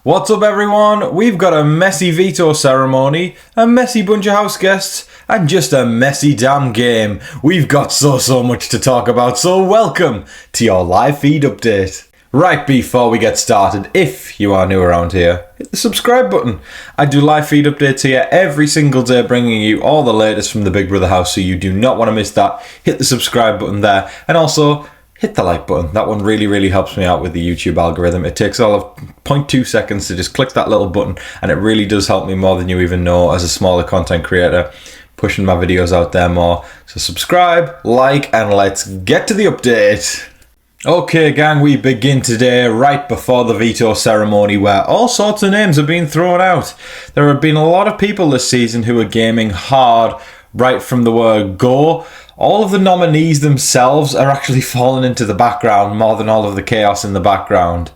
What's up, everyone? We've got a messy veto ceremony, a messy bunch of house guests, and just a messy damn game. We've got so much to talk about, so welcome to your live feed update. Right before we get started, if you are new around here, hit the subscribe button. I do live feed updates here every single day, bringing you all the latest from the Big Brother house, so you do not want to miss that. Hit the subscribe button there, and also hit the like button. That one really helps me out with the YouTube algorithm. It takes all of 0.2 seconds to just click that little button, and it really does help me more than you even know as a smaller content creator, pushing my videos out there more. So subscribe, like, and let's get to the update. Okay, gang, we begin today right before the veto ceremony, where all sorts of names have been thrown out. There have been a lot of people this season who are gaming hard right from the word go. All of the nominees themselves are actually falling into the background more than all of the chaos in the background.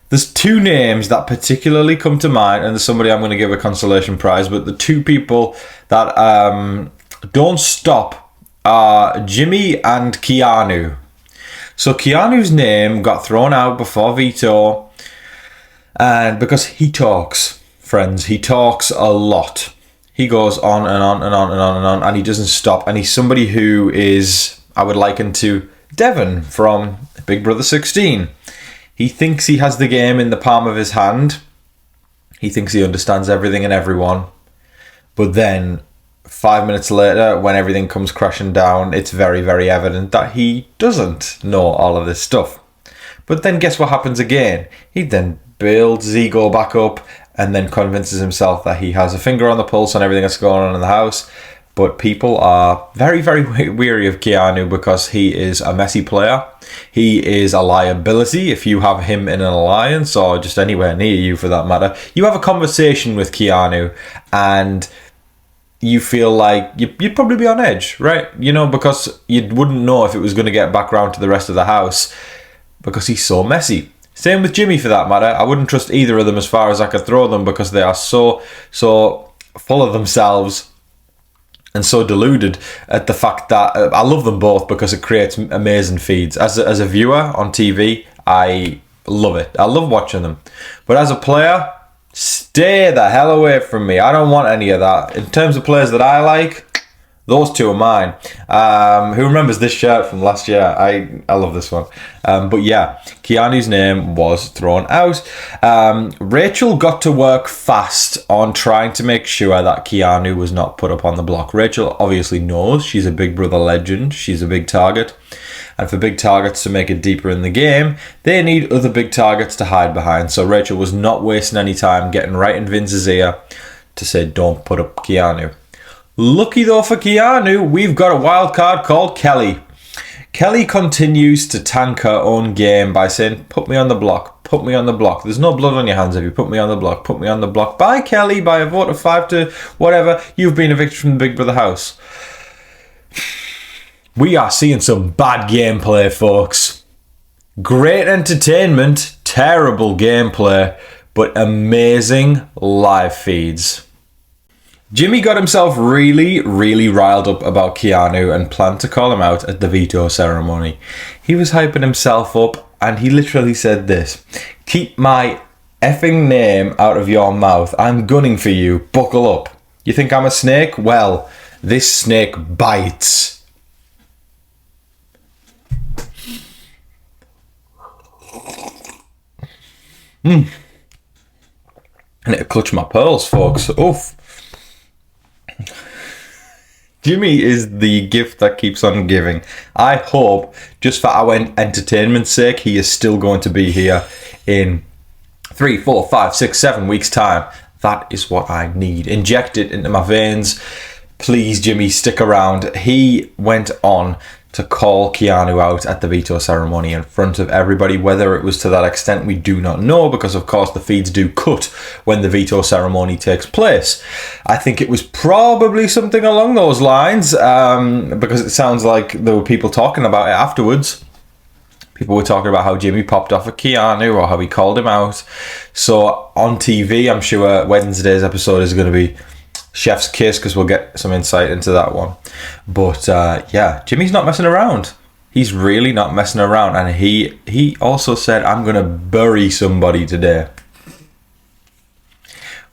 There's two names that particularly come to mind, and there's somebody I'm going to give a consolation prize, but the two people that don't stop are Jimmy and Keanu. So Keanu's name got thrown out before veto, and because he talks, friends, he talks a lot. He goes on and on and on and on and on, and he doesn't stop. And he's somebody who is, I would liken to Devon from Big Brother 16. He thinks he has the game in the palm of his hand. He thinks he understands everything and everyone. But then 5 minutes later, when everything comes crashing down, it's very evident that he doesn't know all of this stuff. But then guess what happens again? He then builds his ego back up and then convinces himself that he has a finger on the pulse on everything that's going on in the house. But people are very weary of Keanu because he is a messy player. He is a liability if you have him in an alliance or just anywhere near you for that matter. You have a conversation with Keanu and you feel like you'd probably be on edge, right? You know, because you wouldn't know if it was going to get back round to the rest of the house because he's so messy. Same with Jimmy for that matter. I wouldn't trust either of them as far as I could throw them because they are so full of themselves and so deluded at the fact that I love them both because it creates amazing feeds. As a viewer on TV, I love it. I love watching them. But as a player, stay the hell away from me. I don't want any of that. In terms of players that I like, those two are mine. Who remembers this shirt from last year? I love this one. But yeah, Keanu's name was thrown out. Rachel got to work fast on trying to make sure that Keanu was not put up on the block. Rachel obviously knows she's a Big Brother legend. She's a big target. And for big targets to make it deeper in the game, they need other big targets to hide behind. So Rachel was not wasting any time getting right in Vince's ear to say, don't put up Keanu. Lucky though for Keanu, we've got a wild card called Kelly. Kelly continues to tank her own game by saying, put me on the block, put me on the block. There's no blood on your hands if you put me on the block, put me on the block. Bye, Kelly, by a vote of 5 to whatever. You've been evicted from the Big Brother house. We are seeing some bad gameplay, folks. Great entertainment, terrible gameplay, but amazing live feeds. Jimmy got himself really riled up about Keanu and planned to call him out at the veto ceremony. He was hyping himself up and he literally said this: keep my effing name out of your mouth. I'm gunning for you. Buckle up. You think I'm a snake? Well, this snake bites. I need to clutch my pearls, folks. Oof. Jimmy is the gift that keeps on giving. I hope, just for our entertainment's sake, he is still going to be here in 3, 4, 5, 6, 7 weeks' time. That is what I need. Inject it into my veins. Please, Jimmy, stick around. He went on to call Keanu out at the veto ceremony in front of everybody. Whether it was to that extent, we do not know, because of course the feeds do cut when the veto ceremony takes place. I think it was probably something along those lines, because it sounds like there were people talking about it afterwards. People were talking about how Jimmy popped off at Keanu or how he called him out. So on TV, I'm sure Wednesday's episode is going to be chef's kiss, because we'll get some insight into that one. But yeah, Jimmy's not messing around. He's really not messing around. And he also said, I'm going to bury somebody today.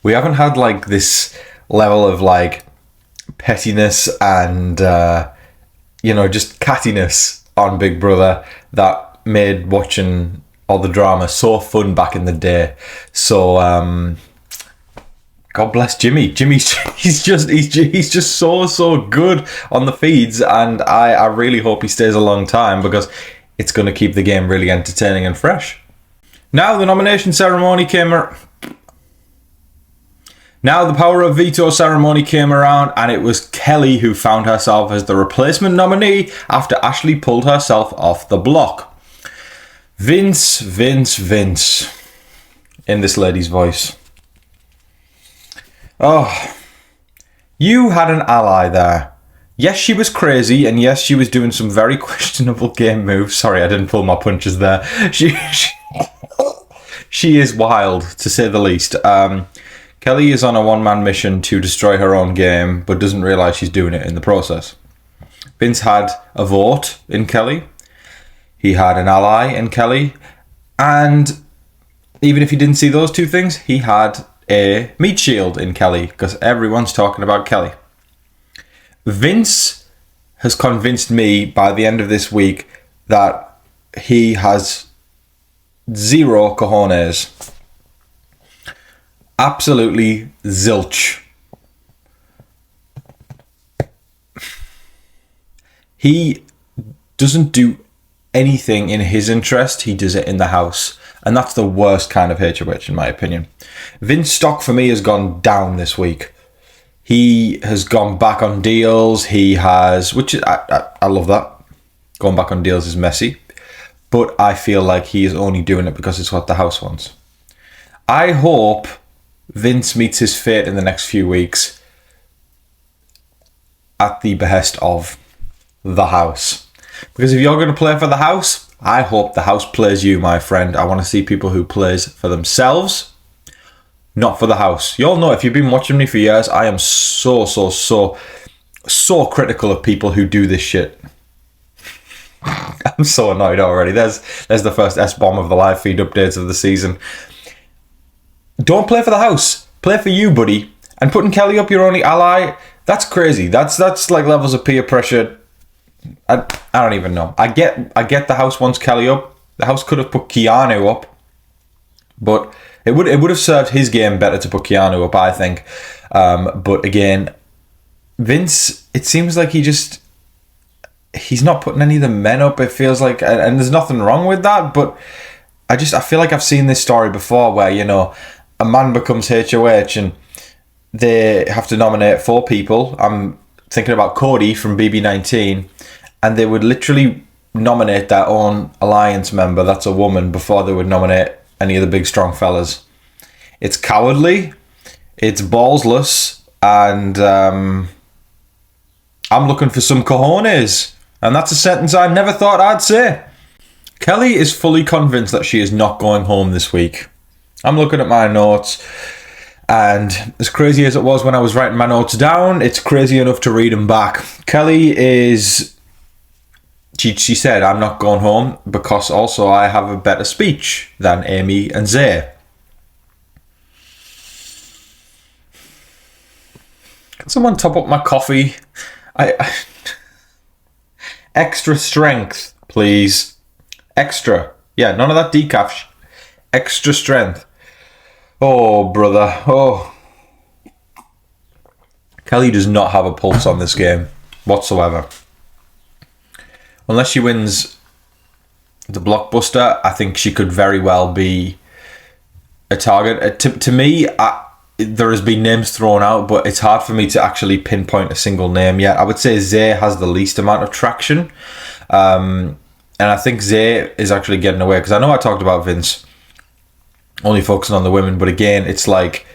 we haven't had like this level of like pettiness and just cattiness on Big Brother that made watching all the drama so fun back in the day. So God bless Jimmy. He's just so good on the feeds, and I really hope he stays a long time because it's going to keep the game really entertaining and fresh. Now the nomination ceremony Now the Power of Veto ceremony came around, and it was Kelly who found herself as the replacement nominee after Ashley pulled herself off the block. Vince, in this lady's voice. Oh, you had an ally there. Yes, she was crazy, and yes, she was doing some very questionable game moves. Sorry, I didn't pull my punches there. She is wild, to say the least. Kelly is on a one-man mission to destroy her own game, but doesn't realise she's doing it in the process. Vince had a vote in Kelly. He had an ally in Kelly. And even if he didn't see those two things, he had a meat shield in Kelly, because everyone's talking about Kelly. Vince has convinced me by the end of this week that he has zero cojones. Absolutely zilch. He doesn't do anything in his interest, he does it in the house. And that's the worst kind of HOH in my opinion. Vince stock for me has gone down this week. He has gone back on deals. He has, which I love that. Going back on deals is messy. But I feel like he is only doing it because it's what the house wants. I hope Vince meets his fate in the next few weeks at the behest of the house. Because if you're going to play for the house, I hope the house plays you, my friend. I want to see people who plays for themselves, not for the house. You all know, if you've been watching me for years, I am so critical of people who do this shit. I'm so annoyed already. There's the first S-bomb of the live feed updates of the season. Don't play for the house. Play for you, buddy. And putting Kelly up your only ally, that's crazy. That's like levels of peer pressure. I don't even know. I get the house wants Kelly up. The house could have put Keanu up, but it would have served his game better to put Keanu up, I think. But again, Vince, it seems like he's not putting any of the men up. It feels like, and there's nothing wrong with that, but I feel like I've seen this story before where, a man becomes HOH and they have to nominate 4 people. I'm thinking about Cody from BB19, and they would literally nominate their own alliance member, that's a woman, before they would nominate any of the big strong fellas. It's cowardly, it's ballsless, and I'm looking for some cojones, and that's a sentence I never thought I'd say. Kelly is fully convinced that she is not going home this week. I'm looking at my notes, and as crazy as it was when I was writing my notes down, it's crazy enough to read them back. Kelly is... She said, I'm not going home because also I have a better speech than Amy and Zay. Can someone top up my coffee? Extra strength, please. Extra. Yeah, none of that decaf. Extra strength. Oh, brother. Oh. Kelly does not have a pulse on this game whatsoever. Unless she wins the blockbuster, I think she could very well be a target. To me, there has been names thrown out, but it's hard for me to actually pinpoint a single name yet. I would say Zay has the least amount of traction. And I think Zay is actually getting away, because I know I talked about Vince only focusing on the women, but again, it's like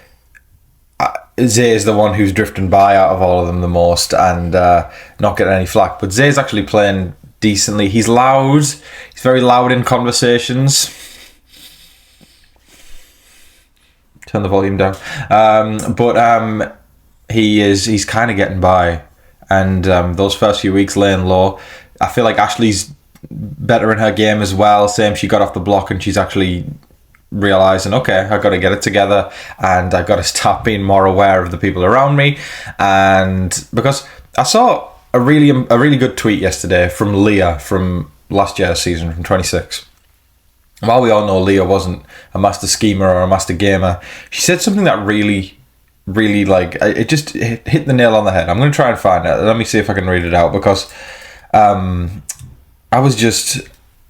Zay is the one who's drifting by out of all of them the most and not getting any flack. But Zay's actually playing decently. He's loud. He's very loud in conversations. Turn the volume down. But he's kind of getting by. And those first few weeks laying low. I feel like Ashley's better in her game as well. Same, she got off the block and she's actually realizing, okay, I got to get it together, and I got to start being more aware of the people around me. And because I saw a really good tweet yesterday from Leah from last year's season, from 26. While we all know Leah wasn't a master schemer or a master gamer, she said something that really like, it just hit the nail on the head. I'm going to try and find it. Let me see if I can read it out, because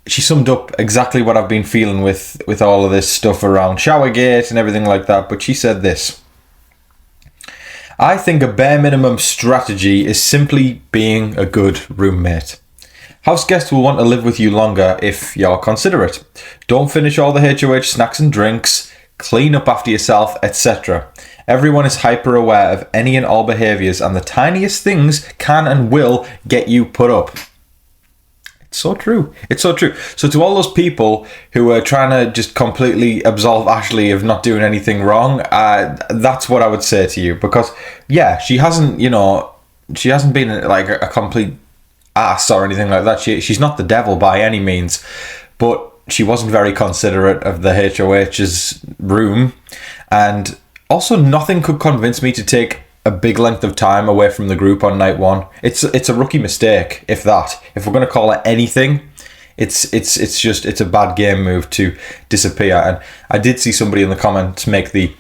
she summed up exactly what I've been feeling with all of this stuff around Showergate and everything like that. But she said this: I think a bare minimum strategy is simply being a good roommate. House guests will want to live with you longer if you're considerate. Don't finish all the HOH snacks and drinks, clean up after yourself, etc. Everyone is hyper aware of any and all behaviours, and the tiniest things can and will get you put up. It's so true. It's so true. So to all those people who are trying to just completely absolve Ashley of not doing anything wrong, that's what I would say to you. Because, yeah, she hasn't been like a complete ass or anything like that. She's not the devil by any means, but she wasn't very considerate of the HOH's room. And also, nothing could convince me to take a big length of time away from the group on night one. It's a rookie mistake, if that. If we're going to call it anything, it's a bad game move to disappear. And I did see somebody in the comments make the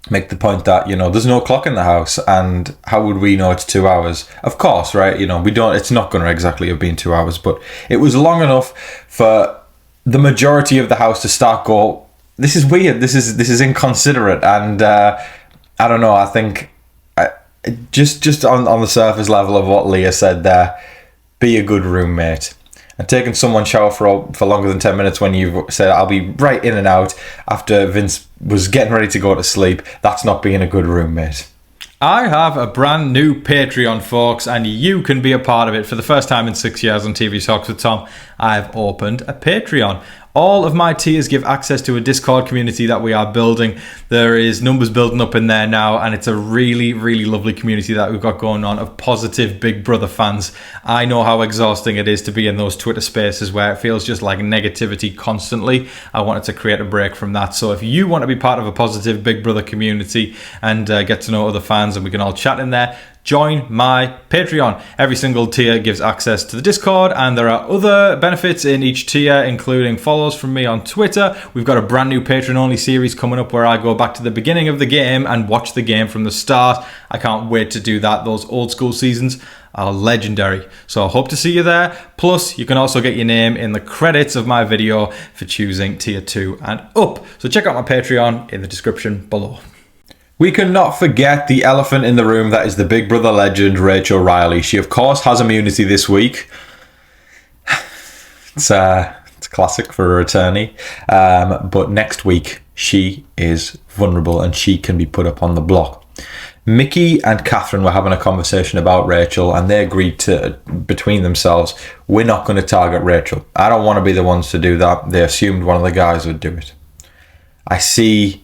point that, there's no clock in the house, and how would we know it's 2 hours? Of course, right? We don't. It's not going to exactly have been 2 hours, but it was long enough for the majority of the house to start go, this is weird. This is inconsiderate, and I don't know. I think. Just on the surface level of what Leah said there, be a good roommate. And taking someone's shower for longer than 10 minutes when you've said, I'll be right in and out after Vince was getting ready to go to sleep, that's not being a good roommate. I have a brand new Patreon, folks, and you can be a part of it. For the first time in 6 years on TV Talks with Tom, I've opened a Patreon. All of my tiers give access to a Discord community that we are building. There is numbers building up in there now, and it's a really, really lovely community that we've got going on of positive Big Brother fans. I know how exhausting it is to be in those Twitter spaces where it feels just like negativity constantly. I wanted to create a break from that. So if you want to be part of a positive Big Brother community and get to know other fans, and we can all chat in there, join my Patreon. Every single tier gives access to the Discord, and there are other benefits in each tier, including follows from me on Twitter. We've got a brand new Patreon-only series coming up where I go back to the beginning of the game and watch the game from the start. I can't wait to do that. Those old school seasons are legendary. So I hope to see you there. Plus, you can also get your name in the credits of my video for choosing tier 2 and up. So check out my Patreon in the description below. We cannot forget the elephant in the room that is the Big Brother legend, Rachel Riley. She, of course, has immunity this week. It's a classic for a returnee. But next week, she is vulnerable and she can be put up on the block. Mickey and Catherine were having a conversation about Rachel, and they agreed to, between themselves, we're not going to target Rachel. I don't want to be the ones to do that. They assumed one of the guys would do it. I see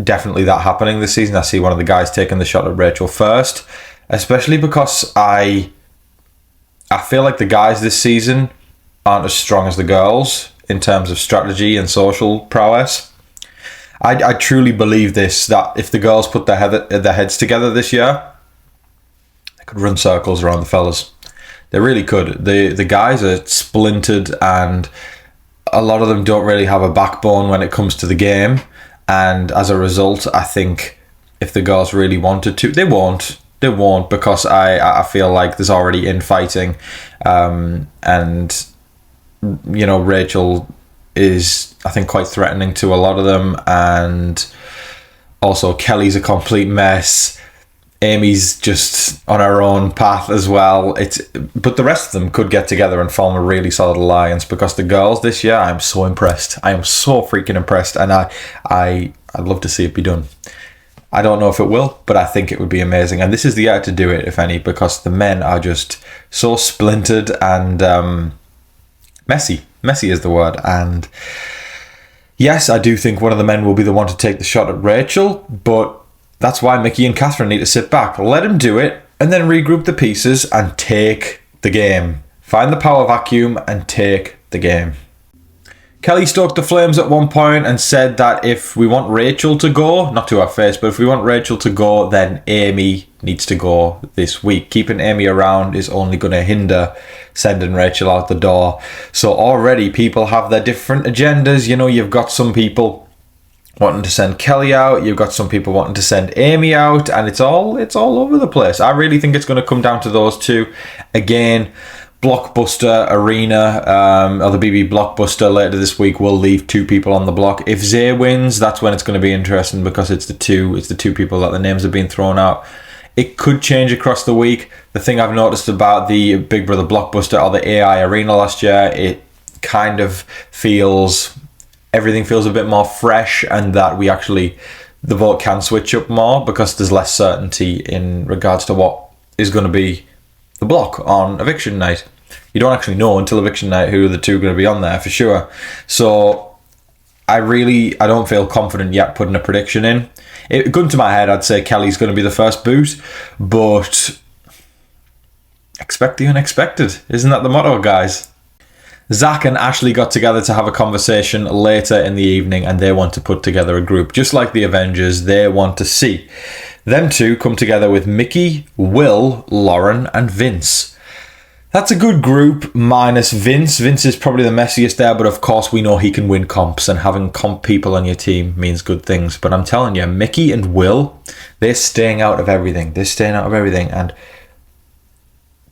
definitely that happening this season. I see one of the guys taking the shot at Rachel first, especially because I feel like the guys this season aren't as strong as the girls in terms of strategy and social prowess. I truly believe this, that if the girls put their heads together this year, they could run circles around the fellas. They really could. The guys are splintered, and a lot of them don't really have a backbone when it comes to the game. And as a result, I think if the girls really wanted to, they won't, because I feel like there's already infighting. And, Rachel is, I think, quite threatening to a lot of them. And also Kelly's a complete mess. Amy's just on her own path as well. But the rest of them could get together and form a really solid alliance, because the girls this year, I'm so impressed. I am so freaking impressed, and I'd love to see it be done. I don't know if it will, but I think it would be amazing. And this is the year to do it, if any, because the men are just so splintered and messy. Messy is the word. And yes, I do think one of the men will be the one to take the shot at Rachel, but that's why Mickey and Catherine need to sit back, let him do it, and then regroup the pieces and take the game. Find the power vacuum and take the game. Kelly stoked the flames at one point and said that if we want Rachel to go, not to her face, but if we want Rachel to go, then Amy needs to go this week. Keeping Amy around is only going to hinder sending Rachel out the door. So already people have their different agendas. You know, you've got some people wanting to send Kelly out, you've got some people wanting to send Amy out, and it's all over the place. I really think it's going to come down to those two again. Blockbuster Arena, or the BB Blockbuster later this week will leave two people on the block. If Zay wins, that's when it's going to be interesting, because it's the two people that the names have been thrown out. It could change across the week. The thing I've noticed about the Big Brother Blockbuster or the AI Arena last year, it kind of feels, everything feels a bit more fresh, and that the vote can switch up more because there's less certainty in regards to what is going to be the block on eviction night. You don't actually know until eviction night who the two are going to be on there for sure. So I don't feel confident yet putting a prediction in. Gun to my head, I'd say Kelly's going to be the first boot, but expect the unexpected. Isn't that the motto, guys? Zach and Ashley got together to have a conversation later in the evening, and they want to put together a group. Just like the Avengers, they want to see them two come together with Mickey, Will, Lauren, and Vince. That's a good group, minus Vince. Vince is probably the messiest there, but of course we know he can win comps, and having comp people on your team means good things. But I'm telling you, Mickey and Will, they're staying out of everything. And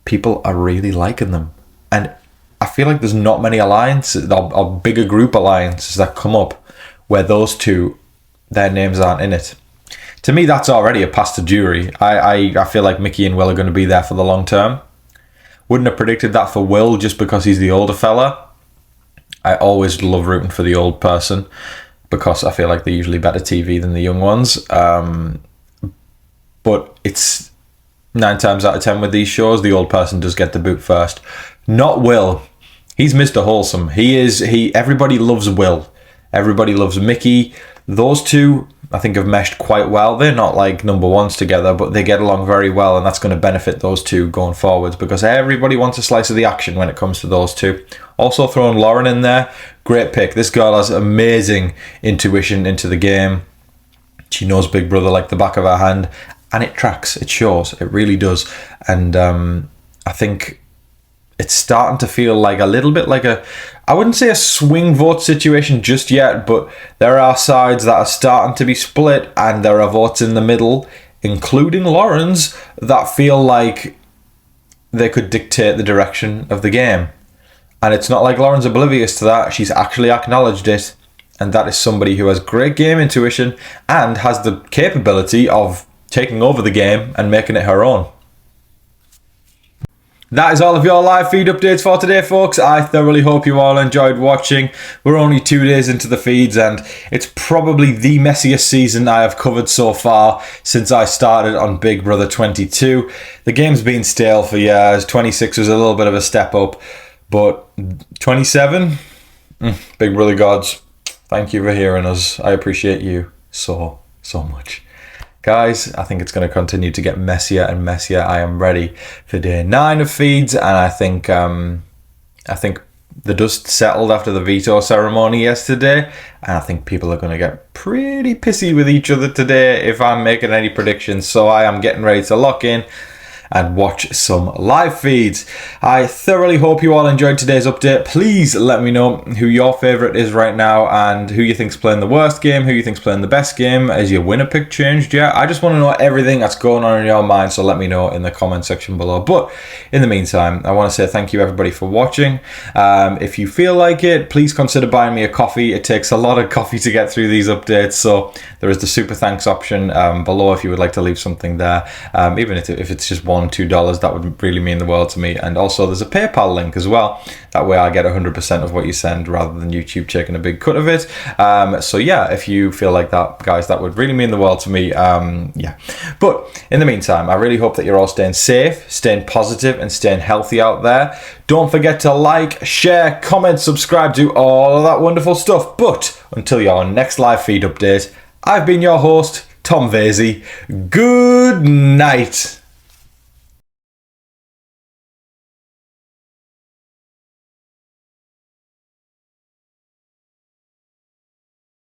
people are really liking them. And I feel like there's not many alliances, or bigger group alliances that come up where those two, their names aren't in it. To me, that's already a pass to jury. I feel like Mickey and Will are going to be there for the long term. Wouldn't have predicted that for Will just because he's the older fella. I always love rooting for the old person because I feel like they're usually better TV than the young ones. But it's 9 times out of 10 with these shows, the old person does get the boot first. Not Will. He's Mr. Wholesome. Everybody loves Will. Everybody loves Mickey. Those two, I think, have meshed quite well. They're not like number ones together, but they get along very well, and that's going to benefit those two going forwards because everybody wants a slice of the action when it comes to those two. Also throwing Lauren in there, great pick. This girl has amazing intuition into the game. She knows Big Brother like the back of her hand, and it tracks. It shows. It really does. And I think it's starting to feel like a little bit like I wouldn't say a swing vote situation just yet, but there are sides that are starting to be split, and there are votes in the middle, including Lauren's, that feel like they could dictate the direction of the game. And it's not like Lauren's oblivious to that. She's actually acknowledged it, and that is somebody who has great game intuition and has the capability of taking over the game and making it her own. That is all of your live feed updates for today, folks. I thoroughly hope you all enjoyed watching. We're only 2 days into the feeds, and it's probably the messiest season I have covered so far since I started on Big Brother 22. The game's been stale for years. 26 was a little bit of a step up, but 27? Big Brother gods, thank you for hearing us. I appreciate you so much. Guys, I think it's going to continue to get messier and messier. I am ready for day 9 of feeds, and I think the dust settled after the veto ceremony yesterday, and I think people are going to get pretty pissy with each other today if I'm making any predictions. So I am getting ready to lock in and watch some live feeds. I thoroughly hope you all enjoyed today's update. Please let me know who your favourite is right now and who you think's playing the worst game, who you think's playing the best game. Has your winner pick changed yet? I just want to know everything that's going on in your mind, so let me know in the comment section below. But in the meantime, I want to say thank you everybody for watching. If you feel like it, please consider buying me a coffee. It takes a lot of coffee to get through these updates, so there is the super thanks option below if you would like to leave something there. Even if it's just $1-2, that would really mean the world to me. And also there's a PayPal link as well. That way I get 100% of what you send rather than YouTube taking a big cut of it. So yeah, if you feel like that, guys, that would really mean the world to me. Yeah. But in the meantime, I really hope that you're all staying safe, staying positive, and staying healthy out there. Don't forget to like, share, comment, subscribe, do all of that wonderful stuff. But until your next live feed update, I've been your host, Tom Vasey. Good night.